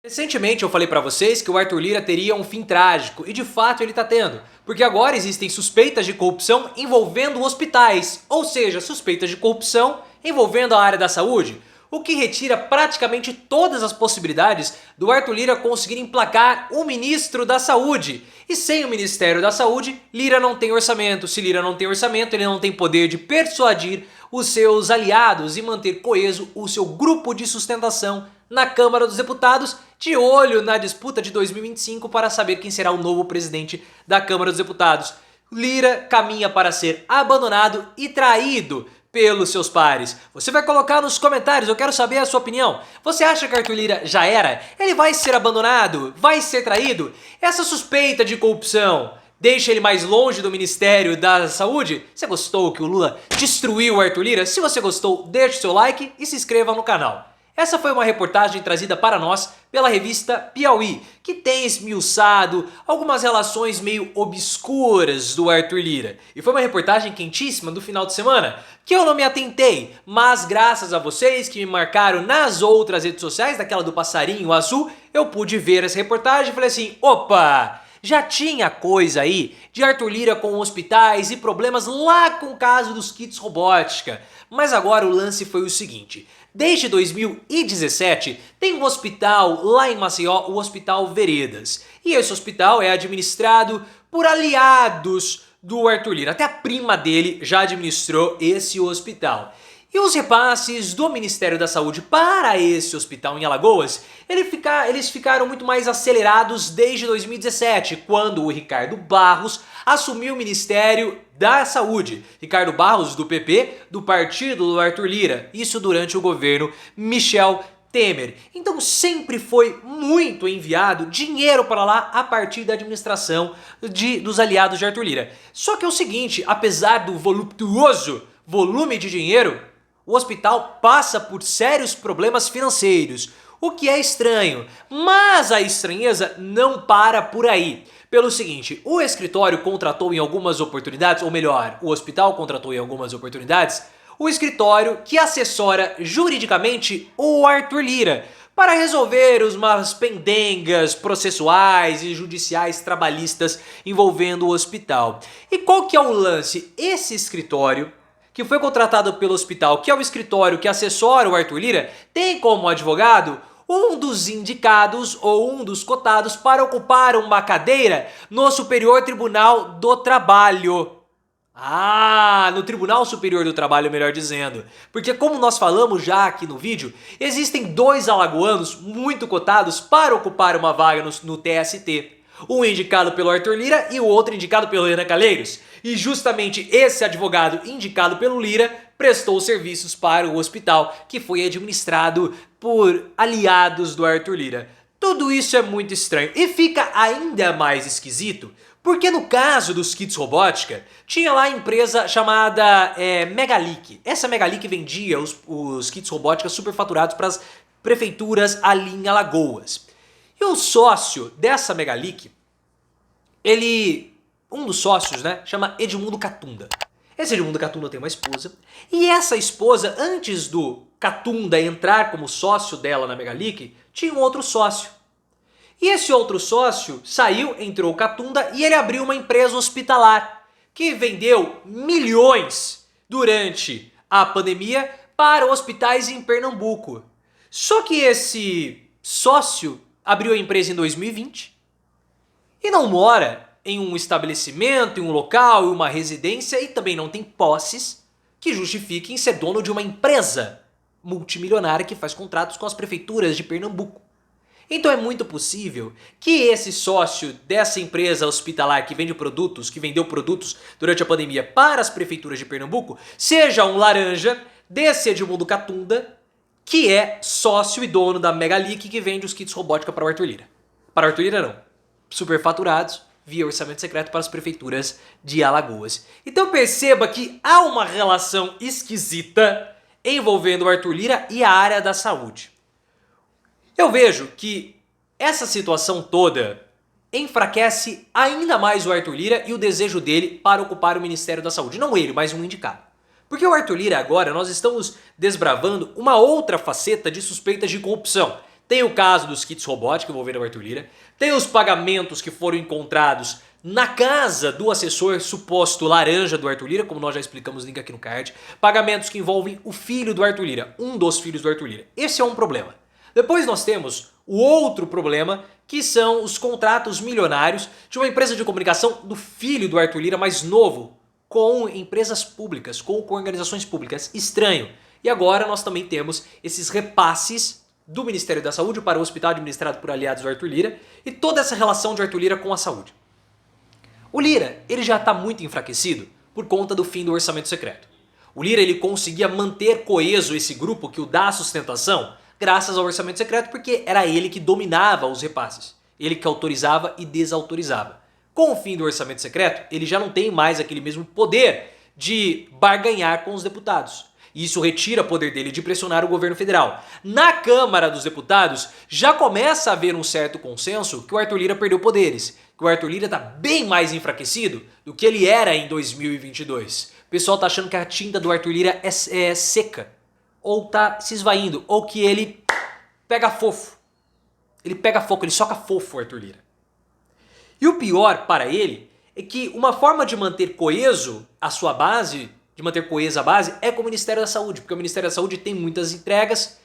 Recentemente eu falei pra vocês que o Arthur Lira teria um fim trágico, e de fato ele tá tendo, porque agora existem suspeitas de corrupção envolvendo hospitais, ou seja, suspeitas de corrupção envolvendo a área da saúde, o que retira praticamente todas as possibilidades do Arthur Lira conseguir emplacar o ministro da Saúde. E sem o Ministério da Saúde, Lira não tem orçamento. Se Lira não tem orçamento, ele não tem poder de persuadir os seus aliados e manter coeso o seu grupo de sustentação na Câmara dos Deputados, de olho na disputa de 2025 para saber quem será o novo presidente da Câmara dos Deputados. Lira caminha para ser abandonado e traído pelos seus pares. Você vai colocar nos comentários, eu quero saber a sua opinião. Você acha que Arthur Lira já era? Ele vai ser abandonado? Vai ser traído? Essa suspeita de corrupção deixa ele mais longe do Ministério da Saúde? Você gostou que o Lula destruiu o Arthur Lira? Se você gostou, deixe seu like e se inscreva no canal. Essa foi uma reportagem trazida para nós pela revista Piauí, que tem esmiuçado algumas relações meio obscuras do Arthur Lira. E foi uma reportagem quentíssima do final de semana, que eu não me atentei, mas graças a vocês que me marcaram nas outras redes sociais, daquela do passarinho azul, eu pude ver essa reportagem e falei assim, opa! Já tinha coisa aí de Arthur Lira com hospitais e problemas lá com o caso dos kits robótica. Mas agora o lance foi o seguinte, desde 2017 tem um hospital lá em Maceió, o Hospital Veredas. E esse hospital é administrado por aliados do Arthur Lira. Até a prima dele já administrou esse hospital. E os repasses do Ministério da Saúde para esse hospital em Alagoas, eles ficaram muito mais acelerados desde 2017, quando o Ricardo Barros assumiu o Ministério da Saúde. Ricardo Barros, do PP, do partido do Arthur Lira, isso durante o governo Michel Temer. Então sempre foi muito enviado dinheiro para lá a partir da administração dos aliados de Arthur Lira. Só que é o seguinte, apesar do voluptuoso volume de dinheiro, o hospital passa por sérios problemas financeiros, o que é estranho, mas a estranheza não para por aí. Pelo seguinte, o escritório contratou em algumas oportunidades, ou melhor, o hospital contratou em algumas oportunidades, o escritório que assessora juridicamente o Arthur Lira para resolver umas pendengas processuais e judiciais trabalhistas envolvendo o hospital. E qual que é o lance? Esse escritório que foi contratado pelo hospital, que é o escritório que assessora o Arthur Lira, tem como advogado um dos indicados ou um dos cotados para ocupar uma cadeira no Superior Tribunal do Trabalho. No Tribunal Superior do Trabalho, melhor dizendo. Porque como nós falamos já aqui no vídeo, existem dois alagoanos muito cotados para ocupar uma vaga no TST. Um indicado pelo Arthur Lira e o outro indicado pelo Renan Calheiros. E justamente esse advogado indicado pelo Lira prestou serviços para o hospital, que foi administrado por aliados do Arthur Lira. Tudo isso é muito estranho e fica ainda mais esquisito, porque no caso dos kits robótica, tinha lá a empresa chamada Megalic. Essa Megalic vendia os kits robótica superfaturados para as prefeituras ali em Alagoas. E o sócio dessa Megalic, um dos sócios, né, chama Edmundo Catunda. Esse Edmundo Catunda tem uma esposa, e essa esposa, antes do Catunda entrar como sócio dela na Megalic, tinha um outro sócio. E esse outro sócio saiu, entrou o Catunda e ele abriu uma empresa hospitalar, que vendeu milhões durante a pandemia para hospitais em Pernambuco. Só que esse sócio abriu a empresa em 2020 e não mora em um estabelecimento, em um local, em uma residência e também não tem posses que justifiquem ser dono de uma empresa multimilionária que faz contratos com as prefeituras de Pernambuco. Então é muito possível que esse sócio dessa empresa hospitalar que vende produtos, que vendeu produtos durante a pandemia para as prefeituras de Pernambuco, seja um laranja desse Edmundo Catunda, que é sócio e dono da Megalic que vende os kits robótica para o Arthur Lira. Para o Arthur Lira não. Superfaturados via orçamento secreto para as prefeituras de Alagoas. Então perceba que há uma relação esquisita envolvendo o Arthur Lira e a área da saúde. Eu vejo que essa situação toda enfraquece ainda mais o Arthur Lira e o desejo dele para ocupar o Ministério da Saúde. Não ele, mas um indicado. Porque o Arthur Lira agora, nós estamos desbravando uma outra faceta de suspeitas de corrupção. Tem o caso dos kits robóticos envolvendo o Arthur Lira. Tem os pagamentos que foram encontrados na casa do assessor suposto laranja do Arthur Lira, como nós já explicamos, link aqui no card. Pagamentos que envolvem o filho do Arthur Lira, um dos filhos do Arthur Lira. Esse é um problema. Depois nós temos o outro problema, que são os contratos milionários de uma empresa de comunicação do filho do Arthur Lira mais novo, com empresas públicas, com organizações públicas. Estranho. E agora nós também temos esses repasses do Ministério da Saúde para o hospital administrado por aliados do Arthur Lira e toda essa relação de Arthur Lira com a saúde. O Lira, ele já está muito enfraquecido por conta do fim do orçamento secreto. O Lira, ele conseguia manter coeso esse grupo que o dá sustentação graças ao orçamento secreto, porque era ele que dominava os repasses. Ele que autorizava e desautorizava. Com o fim do orçamento secreto, ele já não tem mais aquele mesmo poder de barganhar com os deputados. E isso retira o poder dele de pressionar o governo federal. Na Câmara dos Deputados, já começa a haver um certo consenso que o Arthur Lira perdeu poderes. Que o Arthur Lira está bem mais enfraquecido do que ele era em 2022. O pessoal está achando que a tinta do Arthur Lira é seca. Ou tá se esvaindo, ou que ele pega fofo. Ele pega fogo, ele soca fofo, o Arthur Lira. E o pior para ele é que uma forma de manter coeso a sua base, de manter coesa a base, é com o Ministério da Saúde, porque o Ministério da Saúde tem muitas entregas,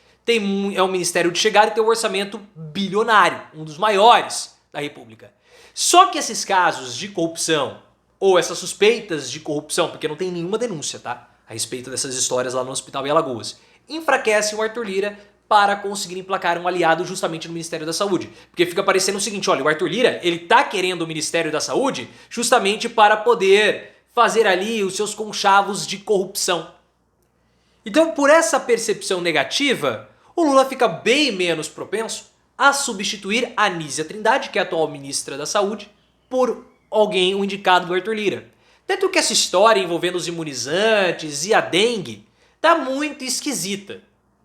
é um ministério de chegada e tem um orçamento bilionário, um dos maiores da República. Só que esses casos de corrupção, ou essas suspeitas de corrupção, porque não tem nenhuma denúncia, tá? A respeito dessas histórias lá no Hospital em Alagoas, enfraquecem o Arthur Lira para conseguir emplacar um aliado justamente no Ministério da Saúde. Porque fica parecendo o seguinte, olha, o Arthur Lira, ele tá querendo o Ministério da Saúde justamente para poder fazer ali os seus conchavos de corrupção. Então, por essa percepção negativa, o Lula fica bem menos propenso a substituir a Anísia Trindade, que é a atual ministra da Saúde, por alguém, um indicado do Arthur Lira. Tanto que essa história envolvendo os imunizantes e a dengue tá muito esquisita.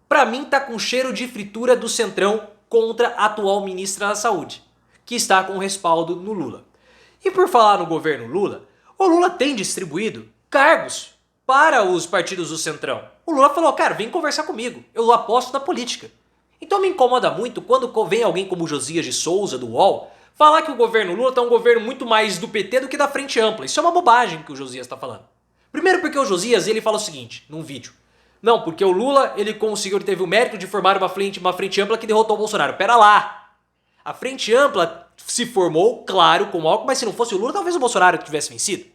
Pra mim tá com cheiro de fritura do Centrão contra a atual ministra da Saúde, que está com respaldo no Lula. E por falar no governo Lula, o Lula tem distribuído cargos para os partidos do Centrão. O Lula falou, cara, vem conversar comigo, eu aposto na política. Então me incomoda muito quando vem alguém como Josias de Souza, do UOL, falar que o governo Lula tá um governo muito mais do PT do que da Frente Ampla. Isso é uma bobagem que o Josias está falando. Primeiro porque o Josias, ele fala o seguinte, num vídeo. Não, porque o Lula, ele teve o mérito de formar uma frente ampla que derrotou o Bolsonaro. Pera lá! A Frente Ampla se formou, claro, com algo, mas se não fosse o Lula, talvez o Bolsonaro tivesse vencido.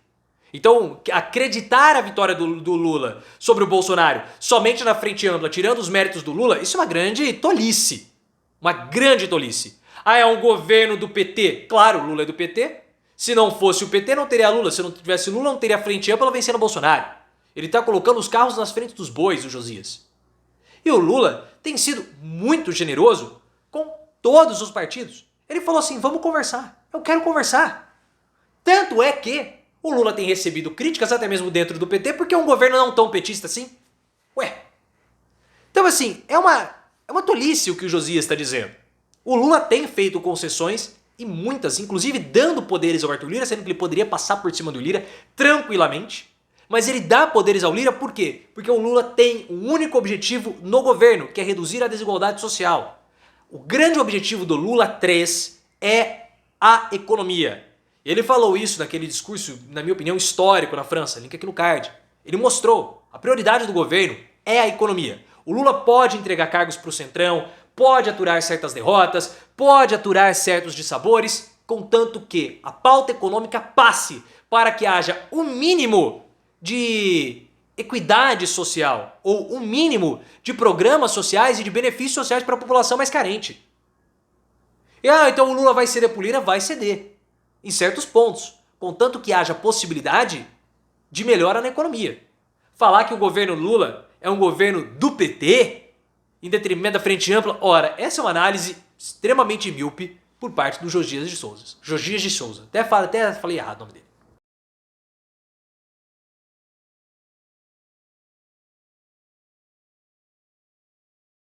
Então, acreditar a vitória do Lula sobre o Bolsonaro somente na Frente Ampla, tirando os méritos do Lula, isso é uma grande tolice. Uma grande tolice. Ah, é um governo do PT. Claro, o Lula é do PT. Se não fosse o PT, não teria Lula. Se não tivesse Lula, não teria Frente Ampla vencendo o Bolsonaro. Ele está colocando os carros nas frentes dos bois, o Josias. E o Lula tem sido muito generoso com todos os partidos. Ele falou assim, vamos conversar. Eu quero conversar. Tanto é que o Lula tem recebido críticas até mesmo dentro do PT porque é um governo não tão petista assim. Ué. Então assim, é uma tolice o que o Josias está dizendo. O Lula tem feito concessões e muitas, inclusive dando poderes ao Arthur Lira, sendo que ele poderia passar por cima do Lira tranquilamente. Mas ele dá poderes ao Lira por quê? Porque o Lula tem um único objetivo no governo, que é reduzir a desigualdade social. O grande objetivo do Lula 3 é a economia. Ele falou isso naquele discurso, na minha opinião, histórico na França, link aqui no card. Ele mostrou, a prioridade do governo é a economia. O Lula pode entregar cargos para o Centrão, pode aturar certas derrotas, pode aturar certos dissabores, contanto que a pauta econômica passe para que haja um mínimo de equidade social ou um mínimo de programas sociais e de benefícios sociais para a população mais carente. E então o Lula vai ceder pro Lira? Vai ceder. Em certos pontos. Contanto que haja possibilidade de melhora na economia. Falar que o governo Lula é um governo do PT, em detrimento da Frente Ampla, ora, essa é uma análise extremamente míope por parte do Josias de Souza. Josias de Souza. Até falei errado o nome dele.